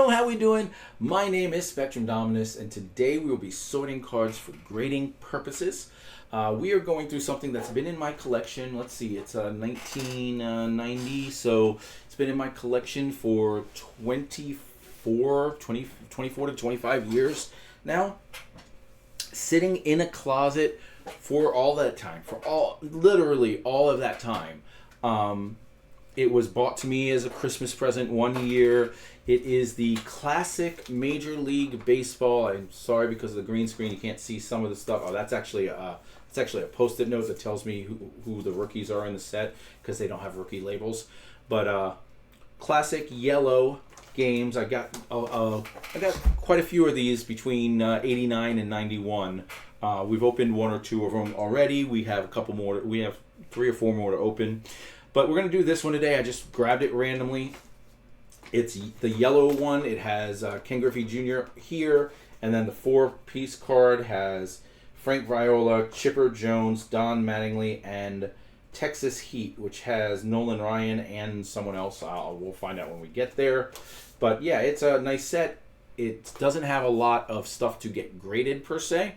Hello, how we doing? My name is Spectrum Dominus, and today we will be sorting cards for grading purposes. We are going through something that's been in my collection. Let's see, it's 1990, so it's been in my collection for 24 to 25 years now. Sitting in a closet for all that time, literally all of that time. It was bought to me as a Christmas present one year. It is the classic Major League Baseball. I'm sorry, because of the green screen you can't see some of the stuff. Oh, that's actually a Post-it note that tells me who the rookies are in the set, because they don't have rookie labels. But classic yellow games. I got quite a few of these between 89 and 91. We've opened one or two of them already. We have a couple more. We have 3 or 4 more to open. But we're going to do this one today. I just grabbed it randomly. It's the yellow one. It has Ken Griffey Jr. here. And then the 4-piece card has Frank Viola, Chipper Jones, Don Mattingly, and Texas Heat, which has Nolan Ryan and someone else. We'll find out when we get there. But yeah, it's a nice set. It doesn't have a lot of stuff to get graded per se.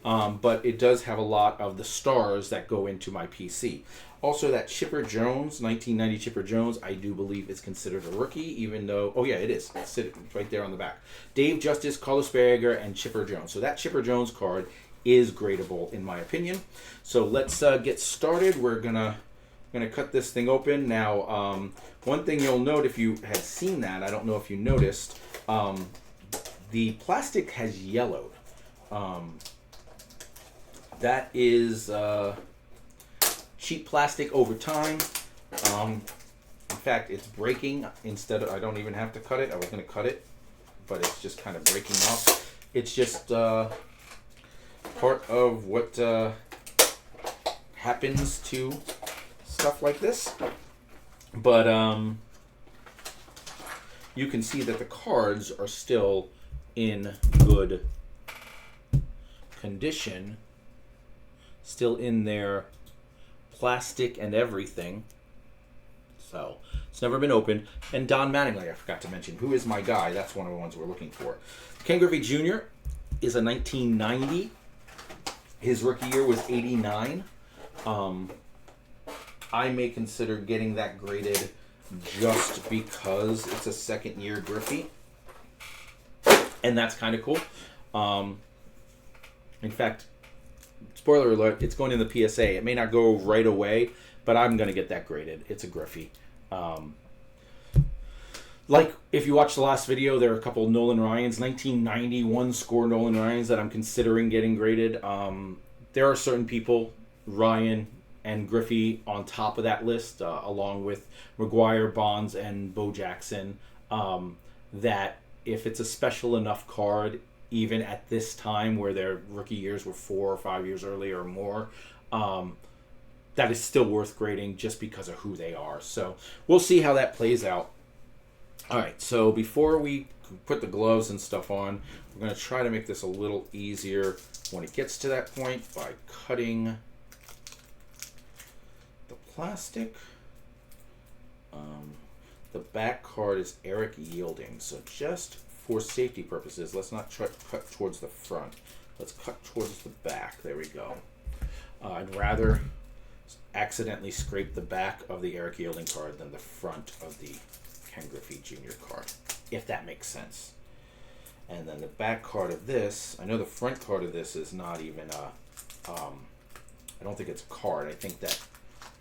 But it does have a lot of the stars that go into my PC. Also, that Chipper Jones, 1990 Chipper Jones, I do believe is considered a rookie, even though... Oh, yeah, it is. It's right there on the back. Dave Justice, Carlos Berger, and Chipper Jones. So that Chipper Jones card is gradable, in my opinion. So let's get started. We're gonna cut this thing open. Now, one thing you'll note if you had seen that, I don't know if you noticed, the plastic has yellowed. That is cheap plastic over time. In fact, it's breaking. I don't even have to cut it. I was going to cut it, but it's just kind of breaking off. It's just part of what happens to stuff like this. But you can see that the cards are still in good condition. Still in their plastic and everything. So, it's never been opened. And Don Mattingly, I forgot to mention, who is my guy. That's one of the ones we're looking for. Ken Griffey Jr. is a 1990. His rookie year was 89. I may consider getting that graded just because it's a second-year Griffey. And that's kind of cool. In fact, spoiler alert, it's going in the PSA. It may not go right away, but I'm going to get that graded. It's a Griffey. Like, if you watched the last video, there are a couple of Nolan Ryans, 1991 score Nolan Ryans that I'm considering getting graded. There are certain people, Ryan and Griffey, on top of that list, along with McGuire, Bonds, and Bo Jackson, that if it's a special enough card, even at this time where their rookie years were 4 or 5 years earlier or more, that is still worth grading just because of who they are. So we'll see how that plays out. All right, so before we put the gloves and stuff on, we're going to try to make this a little easier when it gets to that point by cutting the plastic. The back card is Eric Yielding, so just for safety purposes, let's not cut towards the front. Let's cut towards the back. There we go. I'd rather accidentally scrape the back of the Eric Yielding card than the front of the Ken Griffey Jr. card, if that makes sense. And then the back card of this, I know the front card of this is not even a, I don't think it's a card. I think that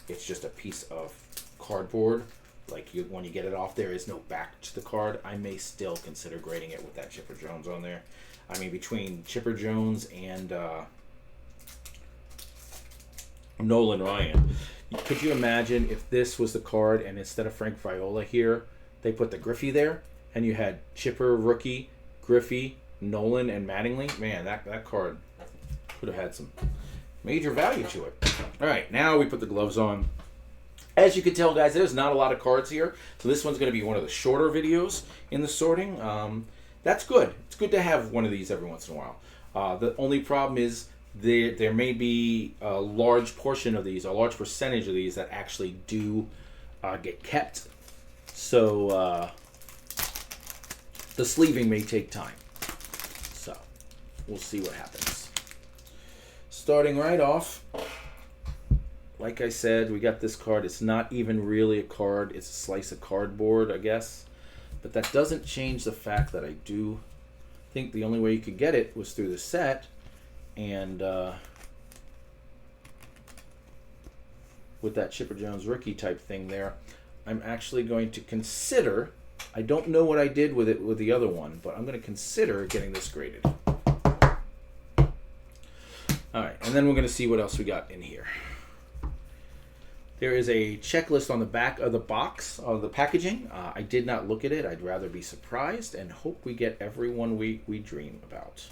it's just a piece of cardboard. Like, when you get it off, there is no back to the card. I may still consider grading it with that Chipper Jones on there. I mean, between Chipper Jones and Nolan Ryan, could you imagine if this was the card and instead of Frank Viola here, they put the Griffey there, and you had Chipper, rookie, Griffey, Nolan, and Mattingly? Man, that card could have had some major value to it. All right, now we put the gloves on. As you can tell, guys, there's not a lot of cards here, so this one's going to be one of the shorter videos in the sorting. That's good. It's good to have one of these every once in a while. The only problem is there may be a large portion of these, a large percentage of these that actually do get kept. So The sleeving may take time. So, we'll see what happens. Starting right off, like I said, we got this card. It's not even really a card. It's a slice of cardboard, I guess. But that doesn't change the fact that I do think the only way you could get it was through the set. And with that Chipper Jones rookie type thing there, I'm actually going to consider, I don't know what I did with it with the other one, but I'm going to consider getting this graded. Alright, and then we're going to see what else we got in here. There is a checklist on the back of the box of the packaging. I did not look at it. I'd rather be surprised and hope we get everyone we dream about.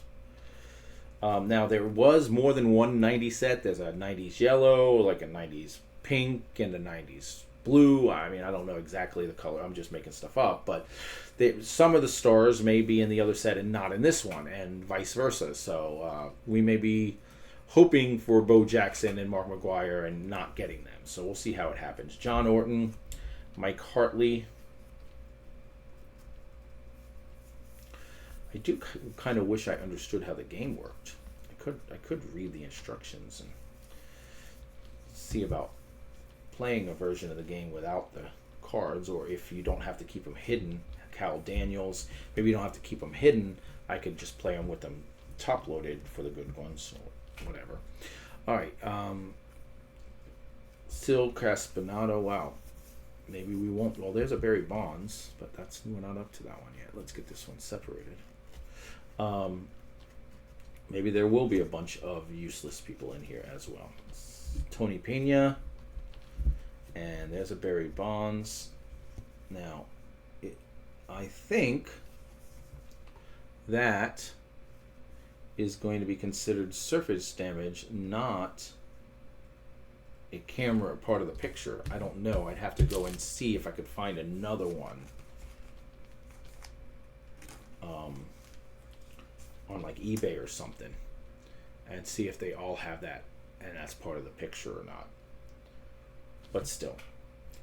Now, there was more than one 90s set. There's a 90s yellow, like a 90s pink, and a 90s blue. I mean, I don't know exactly the color. I'm just making stuff up. But some of the stars may be in the other set and not in this one, and vice versa. So we may be hoping for Bo Jackson and Mark McGwire and not getting them. So we'll see how it happens. John Orton, Mike Hartley. I do kind of wish I understood how the game worked. I could read the instructions and see about playing a version of the game without the cards, or if you don't have to keep them hidden. Cal Daniels, maybe you don't have to keep them hidden. I could just play them with them top loaded for the good ones, or whatever. All right, Sil Caspinato. Wow, maybe we won't. Well, there's a Barry Bonds, but we're not up to that one yet. Let's get this one separated. Maybe there will be a bunch of useless people in here as well. Tony Pena, and there's a Barry Bonds. Now, I think that is going to be considered surface damage, not a camera part of the picture. I don't know. I'd have to go and see if I could find another one on like eBay or something, and see if they all have that and that's part of the picture or not. But still,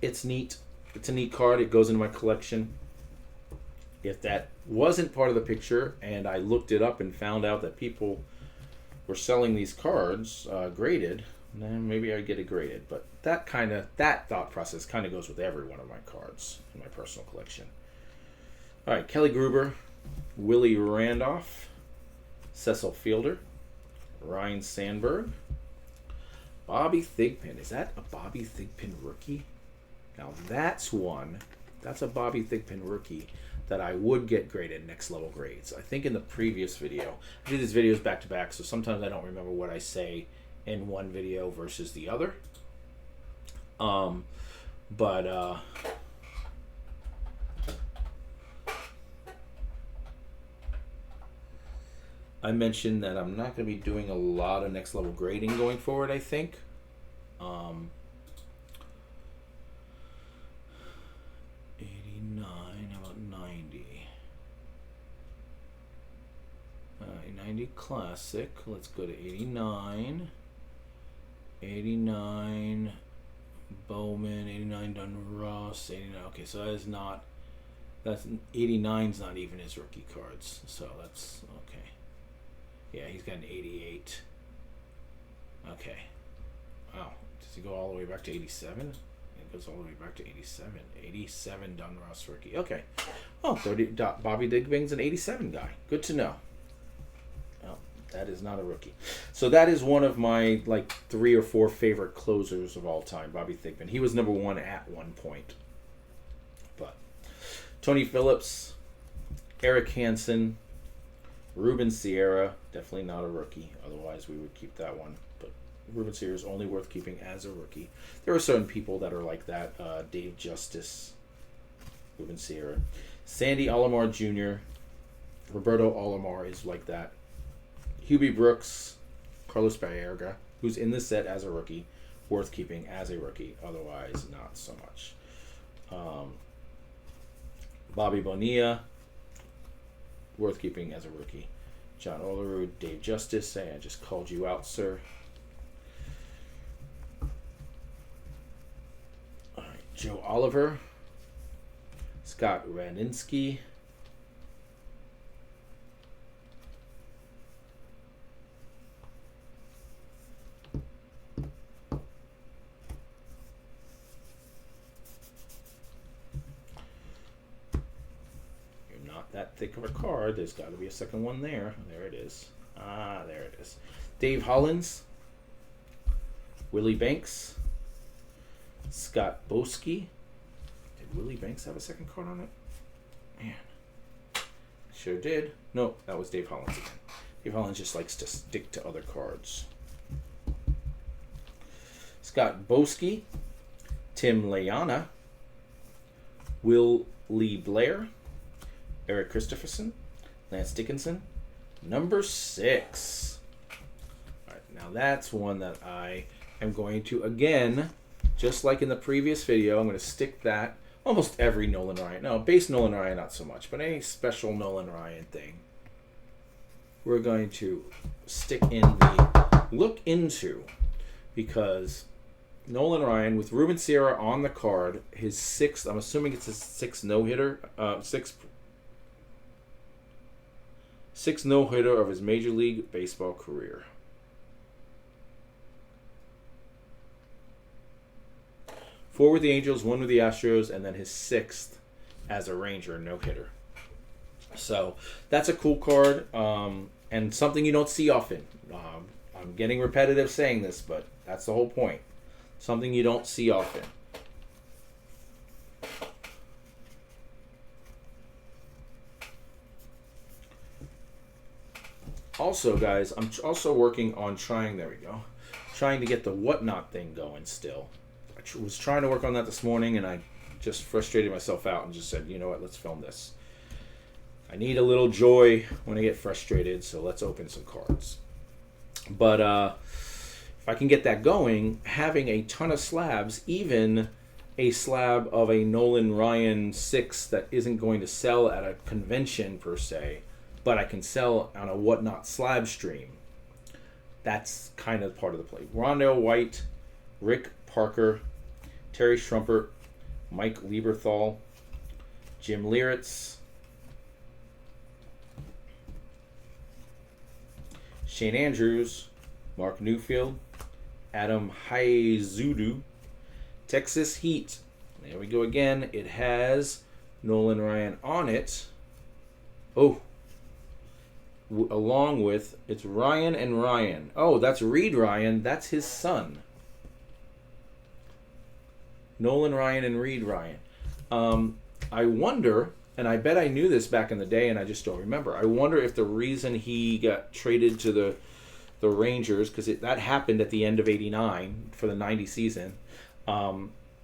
it's neat. It's a neat card. It goes into my collection. If that wasn't part of the picture and I looked it up and found out that people were selling these cards graded, then maybe I'd get it graded. But that thought process kind of goes with every one of my cards in my personal collection. All right, Kelly Gruber, Willie Randolph, Cecil Fielder, Ryan Sandberg, Bobby Thigpen. Is that a Bobby Thigpen rookie? Now that's a Bobby Thigpen rookie that I would get graded next level grades. I think in the previous video, I do these videos back to back, so sometimes I don't remember what I say in one video versus the other. I mentioned that I'm not going to be doing a lot of next level grading going forward, I think. 89, how about 90? 90 classic. Let's go to 89. 89 Bowman, 89 Dunross, 89. Okay, so that's 89's not even his rookie cards. So that's okay. Yeah, he's got an 88. Okay. Wow. Does he go all the way back to 87? It goes all the way back to 87. 87 Dunross rookie. Okay. Oh, Bobby Digby's an 87 guy. Good to know. Oh, that is not a rookie. So that is one of my 3 or 4 favorite closers of all time, Bobby Thigpen. He was number 1 at one point. But Tony Phillips, Eric Hansen, Ruben Sierra, definitely not a rookie. Otherwise, we would keep that one. But Ruben Sierra is only worth keeping as a rookie. There are certain people that are like that. Dave Justice, Ruben Sierra. Sandy Alomar Jr., Roberto Alomar is like that. Hubie Brooks, Carlos Baerga, who's in this set as a rookie, worth keeping as a rookie. Otherwise, not so much. Bobby Bonilla, worth keeping as a rookie. John Olerud, Dave Justice, I just called you out, sir. All right, Joe Oliver, Scott Radinsky, that thick of a card. There's got to be a second one there. There it is. There it is. Dave Hollins, Willie Banks, Scott Boski. Did Willie Banks have a second card on it? Man, sure did. No, that was Dave Hollins again. Dave Hollins just likes to stick to other cards. Scott Boski, Tim Layana, Will Lee Blair, Eric Christopherson, Lance Dickinson, number 6. All right, now that's one that I am going to, again, just like in the previous video, I'm going to stick that almost every Nolan Ryan. No, base Nolan Ryan, not so much, but any special Nolan Ryan thing, we're going to stick in the look into, because Nolan Ryan with Ruben Sierra on the card, his 6th, I'm assuming it's his 6th no-hitter, 6th no-hitter of his Major League Baseball career. 4 with the Angels, 1 with the Astros, and then his 6th as a Ranger no-hitter. So that's a cool card, and something you don't see often. I'm getting repetitive saying this, but that's the whole point. Something you don't see often. Also, guys, I'm also working on trying to get the whatnot thing going still. I was trying to work on that this morning, and I just frustrated myself out and just said, you know what, let's film this. I need a little joy when I get frustrated, so let's open some cards. But if I can get that going, having a ton of slabs, even a slab of a Nolan Ryan 6 that isn't going to sell at a convention per se, but I can sell on a whatnot slab stream, that's kind of part of the play. Rondell White, Rick Parker, Terry Schrumpert, Mike Lieberthal, Jim Lieritz, Shane Andrews, Mark Newfield, Adam Haizudu, Texas Heat. There we go again. It has Nolan Ryan on it. Oh, along with, it's Ryan and Ryan. Oh, that's Reed Ryan. That's his son. Nolan Ryan and Reed Ryan. I wonder, and I bet I knew this back in the day and I just don't remember. I wonder if the reason he got traded to the Rangers, because that happened at the end of '89 for the '90 season,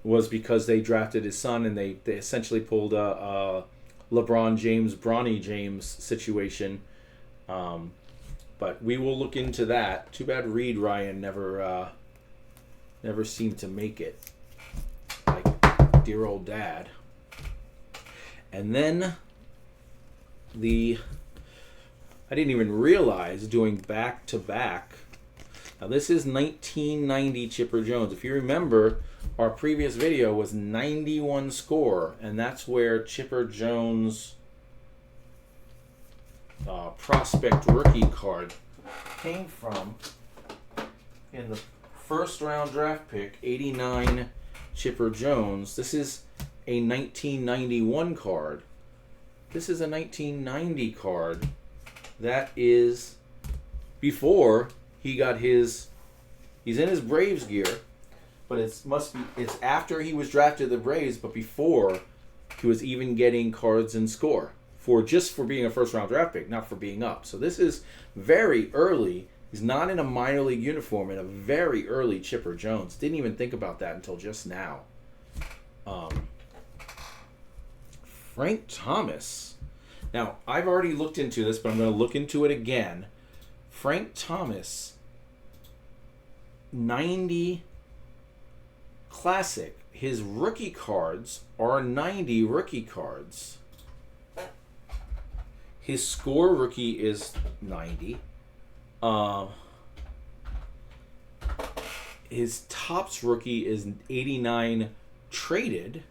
was because they drafted his son and they essentially pulled a LeBron James, Bronny James situation. But we will look into that. Too bad Reed Ryan never seemed to make it, like dear old dad. And then I didn't even realize doing back-to-back. Now this is 1990 Chipper Jones. If you remember, our previous video was 91 score, and that's where Chipper Jones prospect rookie card came from in the first round draft pick, 89 Chipper Jones. This is a 1991 card. This is a 1990 card. That is before he got he's in his Braves gear, but it's after he was drafted to the Braves, but before he was even getting cards and score for being a first round draft pick, not for being up. So this is very early. He's not in a minor league uniform, in a very early Chipper Jones. Didn't even think about that until just now. Frank Thomas. Now, I've already looked into this, but I'm going to look into it again. Frank Thomas, 90 Classic. His rookie cards are 90 rookie cards. His score rookie is 90. His Topps rookie is 89 traded.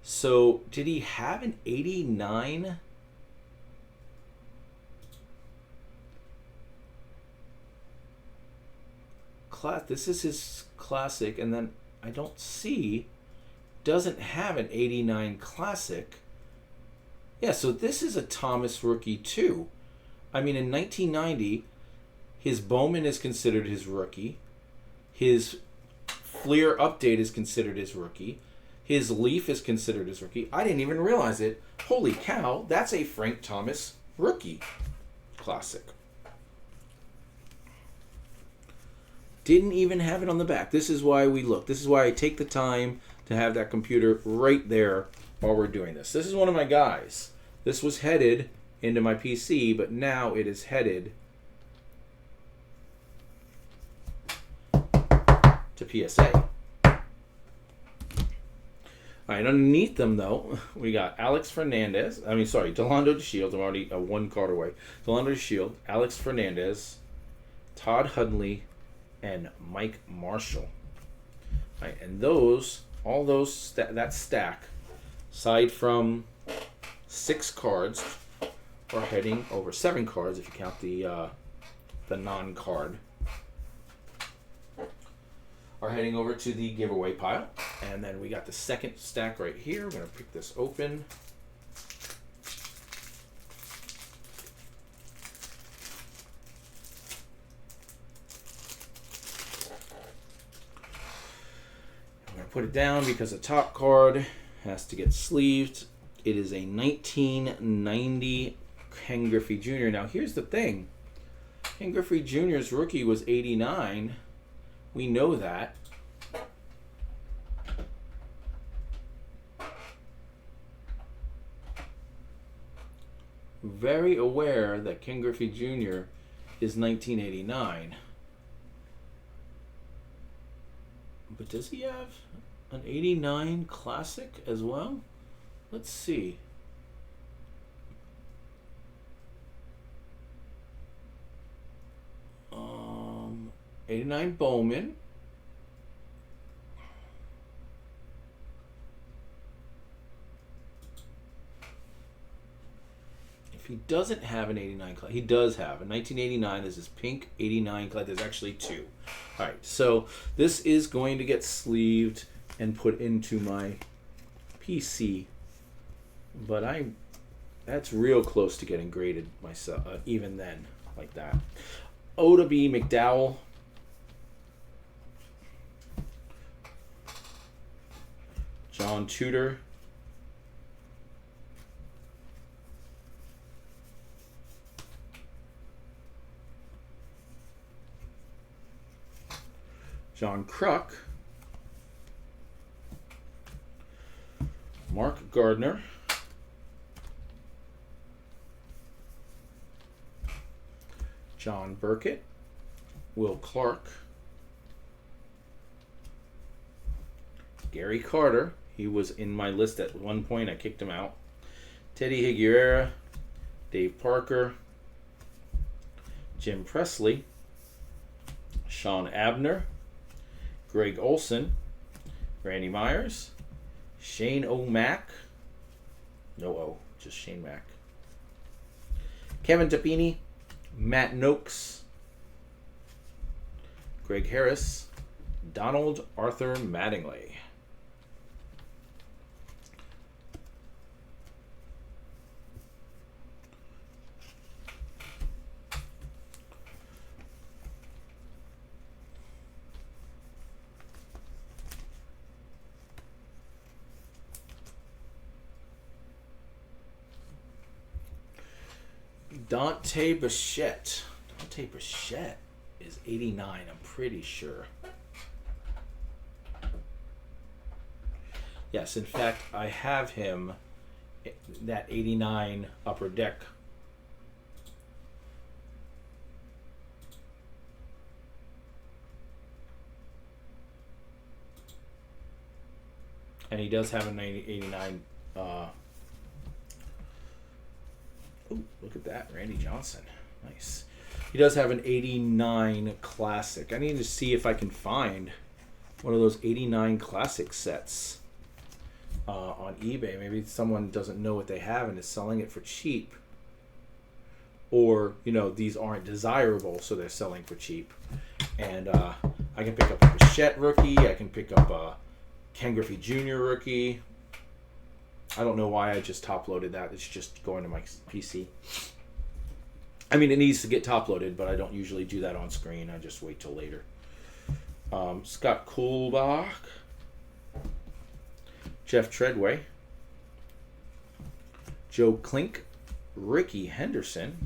So, did he have an 89? This is his classic, and then I don't see, doesn't have an 89 classic. Yeah, so this is a Thomas rookie too. I mean, in 1990, his Bowman is considered his rookie. His Fleer update is considered his rookie. His Leaf is considered his rookie. I didn't even realize it. Holy cow, that's a Frank Thomas rookie. Classic. Didn't even have it on the back. This is why we look. This is why I take the time to have that computer right there while we're doing this. This is one of my guys. This was headed into my PC, but now it is headed to PSA. All right, underneath them, though, we got Delando DeShields. I'm already one card away. Delando DeShields, Alex Fernandez, Todd Hundley, and Mike Marshall. All right, and that stack, aside from 6 cards, are heading over 7 cards if you count the non-card, are heading over to the giveaway pile. And then we got the second stack right here. We're going to pick this open. I'm going to put it down because the top card has to get sleeved. It is a 1990 Ken Griffey Jr. Now, here's the thing. Ken Griffey Jr.'s rookie was 89. We know that. Very aware that Ken Griffey Jr. is 1989. But does he have an 89 Classic as well? Let's see. '89 Bowman. If he doesn't have an 89 Classic, he does have a 1989. This is pink 89 Classic. There's actually 2. All right, so this is going to get sleeved and put into my PC, but that's real close to getting graded myself, even then, like that. Oda B. McDowell. John Tudor. John Kruk. Mark Gardner. John Burkett. Will Clark. Gary Carter. He was in my list at one point. I kicked him out. Teddy Higuera. Dave Parker. Jim Presley. Sean Abner. Greg Olson. Randy Myers. Shane O'Mac. No O, just Shane Mack. Kevin Tapini. Matt Noakes. Greg Harris. Donald Arthur Mattingly. Dante Bichette. Dante Bichette is 89, I'm pretty sure. Yes, in fact, I have him, that 89 Upper Deck. And he does have a 89. Ooh, look at that, Randy Johnson. Nice. He does have an 89 Classic. I need to see if I can find one of those 89 Classic sets on eBay. Maybe someone doesn't know what they have and is selling it for cheap. Or, these aren't desirable, so they're selling for cheap. And I can pick up a Bichette rookie. I can pick up a Ken Griffey Jr. rookie. I don't know why I just top-loaded that. It's just going to my PC. I mean, it needs to get top-loaded, but I don't usually do that on screen. I just wait till later. Scott Kuhlbach. Jeff Treadway. Joe Klink. Ricky Henderson.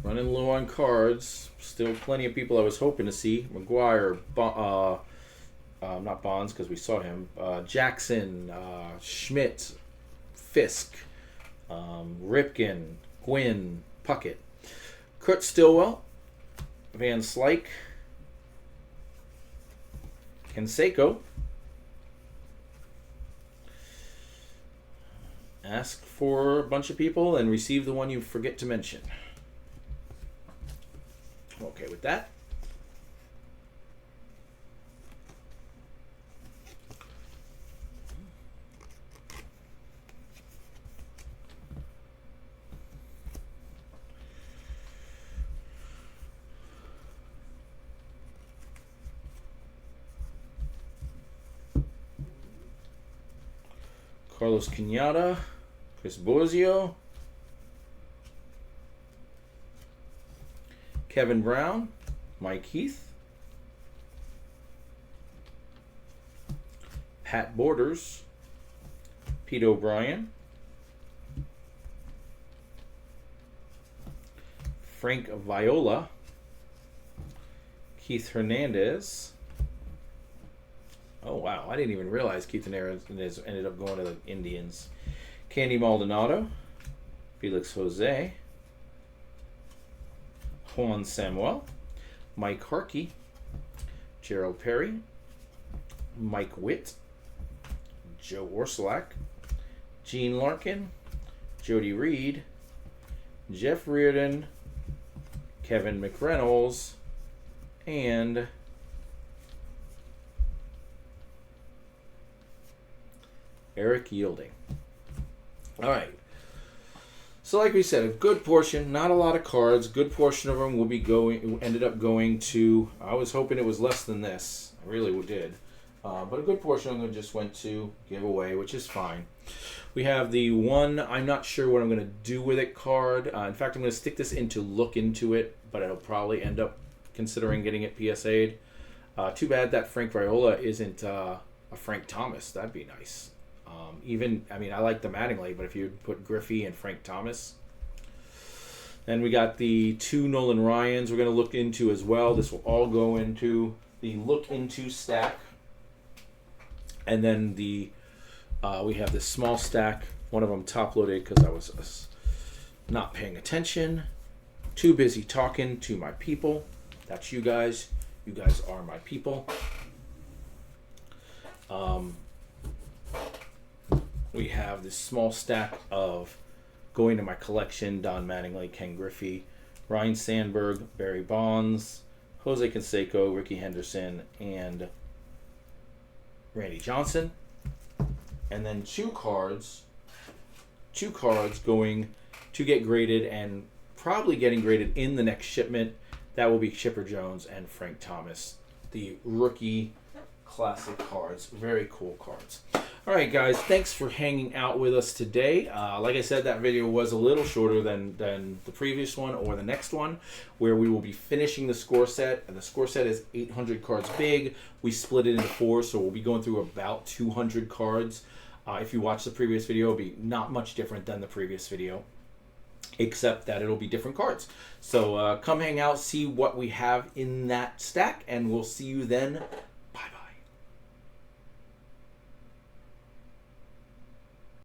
Running low on cards. Still plenty of people I was hoping to see. McGuire, not Bonds because we saw him. Jackson, Schmidt, Fisk, Ripken, Gwynn, Puckett, Kurt Stillwell, Van Slyke, Canseco. Ask for a bunch of people and receive the one you forget to mention. Okay with that. Carlos Cañada, Chris Bozio, Kevin Brown, Mike Heath, Pat Borders, Pete O'Brien, Frank Viola, Keith Hernandez. Oh, wow. I didn't even realize Keith Hernandez ended up going to the Indians. Candy Maldonado, Felix Jose, Juan Samuel, Mike Harkey, Gerald Perry, Mike Witt, Joe Orsolak, Gene Larkin, Jody Reed, Jeff Reardon, Kevin McReynolds, and Eric Yielding. All right. So like we said, a good portion, not a lot of cards. Good portion of them will be ended up going to, I was hoping it was less than this. I really did. But a good portion of them just went to giveaway, which is fine. We have the one, I'm not sure what I'm going to do with it card. In fact, I'm going to stick this into look into it, but I'll probably end up considering getting it PSA'd. Too bad that Frank Viola isn't a Frank Thomas. That'd be nice. I like the Mattingly, but if you put Griffey and Frank Thomas. Then we got the 2 Nolan Ryans we're going to look into as well. This will all go into the look into stack. And then we have this small stack. One of them top loaded because I was not paying attention. Too busy talking to my people. That's you guys. You guys are my people. We have this small stack of going to my collection: Don Mattingly, Ken Griffey, Ryan Sandberg, Barry Bonds, Jose Canseco, Ricky Henderson, and Randy Johnson. And then two cards going to get graded and probably getting graded in the next shipment. That will be Chipper Jones and Frank Thomas, the rookie classic cards. Very cool cards. All right, guys, thanks for hanging out with us today. Like I said, that video was a little shorter than the previous one or the next one, where we will be finishing the score set. And the score set is 800 cards big. We split it into 4, so we'll be going through about 200 cards. If you watch the previous video, it'll be not much different than the previous video, except that it'll be different cards. So come hang out, see what we have in that stack, and we'll see you then